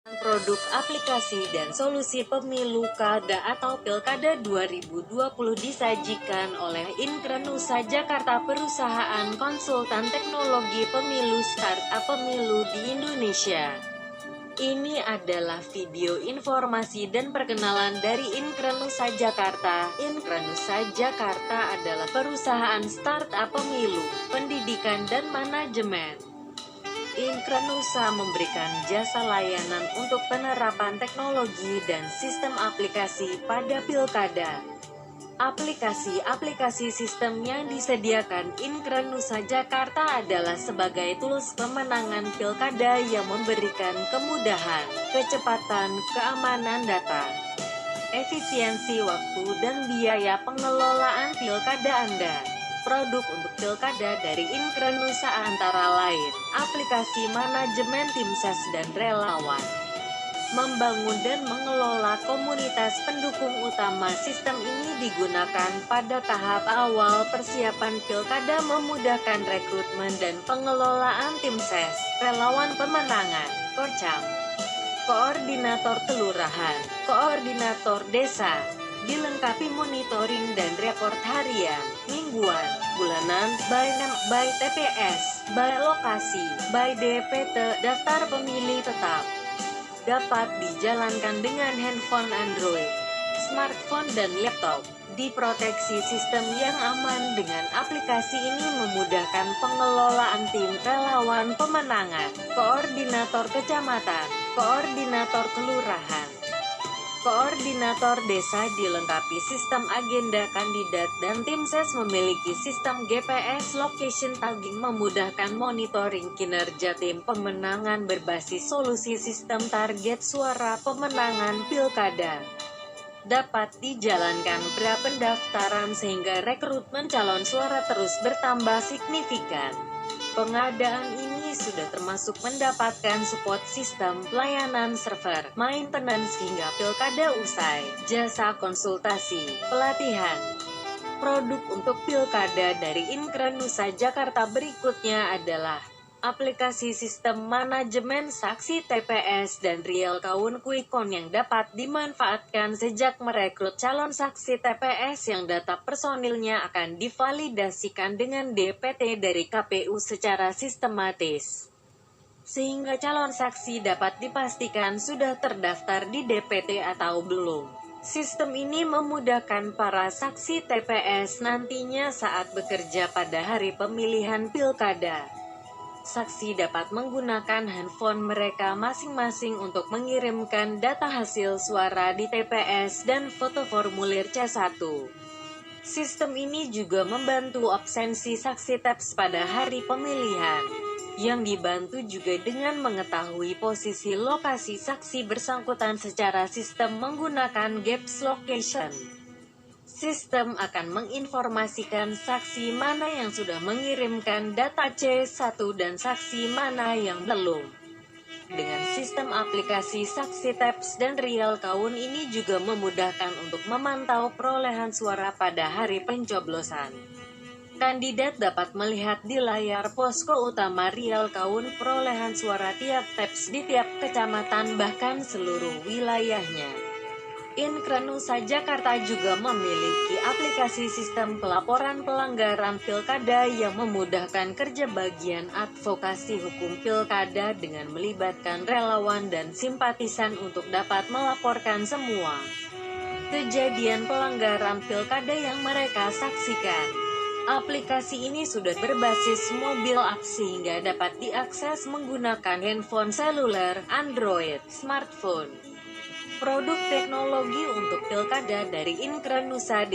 Produk aplikasi dan solusi pemilu kada atau Pilkada 2020 disajikan oleh Inkrenusa Jakarta, perusahaan konsultan teknologi pemilu startup pemilu di Indonesia. Ini adalah video informasi dan perkenalan dari Inkrenusa Jakarta. Inkrenusa Jakarta adalah perusahaan startup pemilu, pendidikan dan manajemen. Inkrenusa memberikan jasa layanan untuk penerapan teknologi dan sistem aplikasi pada pilkada. Aplikasi sistem yang disediakan Inkrenusa Jakarta adalah sebagai tools pemenangan pilkada yang memberikan kemudahan, kecepatan, keamanan data, efisiensi waktu dan biaya pengelolaan pilkada Anda. Produk untuk pilkada dari Inkrenusa antara lain, aplikasi manajemen tim ses dan relawan. Membangun dan mengelola komunitas pendukung utama. Sistem ini digunakan pada tahap awal persiapan pilkada, memudahkan rekrutmen dan pengelolaan tim ses, relawan pemenangan, Korcam, koordinator kelurahan, koordinator desa. Dilengkapi monitoring dan report harian, mingguan, bulanan, by name, by TPS, by lokasi, by DPT, daftar pemilih tetap. Dapat dijalankan dengan handphone Android, smartphone dan laptop. Diproteksi sistem yang aman. Dengan aplikasi ini memudahkan pengelolaan tim relawan pemenangan, koordinator kecamatan, koordinator kelurahan, koordinator desa. Dilengkapi sistem agenda kandidat dan tim ses memiliki sistem GPS location tagging, memudahkan monitoring kinerja tim pemenangan berbasis solusi sistem target suara pemenangan pilkada. Dapat dijalankan pra-pendaftaran sehingga rekrutmen calon suara terus bertambah signifikan. Pengadaan ini sudah termasuk mendapatkan support sistem, pelayanan server, maintenance hingga pilkada usai, jasa konsultasi, pelatihan. Produk untuk pilkada dari Inkrenusa Jakarta berikutnya adalah aplikasi sistem manajemen saksi TPS dan real count quick count yang dapat dimanfaatkan sejak merekrut calon saksi TPS yang data personilnya akan divalidasikan dengan DPT dari KPU secara sistematis, sehingga calon saksi dapat dipastikan sudah terdaftar di DPT atau belum. Sistem ini memudahkan para saksi TPS nantinya saat bekerja pada hari pemilihan pilkada. Saksi dapat menggunakan handphone mereka masing-masing untuk mengirimkan data hasil suara di TPS dan foto formulir C1. Sistem ini juga membantu absensi saksi TPS pada hari pemilihan, yang dibantu juga dengan mengetahui posisi lokasi saksi bersangkutan secara sistem menggunakan Gaps Location. Sistem akan menginformasikan saksi mana yang sudah mengirimkan data C1 dan saksi mana yang belum. Dengan sistem aplikasi saksi TPS dan real count ini juga memudahkan untuk memantau perolehan suara pada hari pencoblosan. Kandidat dapat melihat di layar posko utama real count perolehan suara tiap TPS di tiap kecamatan bahkan seluruh wilayahnya. Inkrenusa Jakarta juga memiliki aplikasi sistem pelaporan pelanggaran pilkada yang memudahkan kerja bagian advokasi hukum pilkada dengan melibatkan relawan dan simpatisan untuk dapat melaporkan semua kejadian pelanggaran pilkada yang mereka saksikan. Aplikasi ini sudah berbasis mobil app sehingga dapat diakses menggunakan handphone seluler, Android, smartphone. Produk teknologi untuk pilkada dari Inkrenusa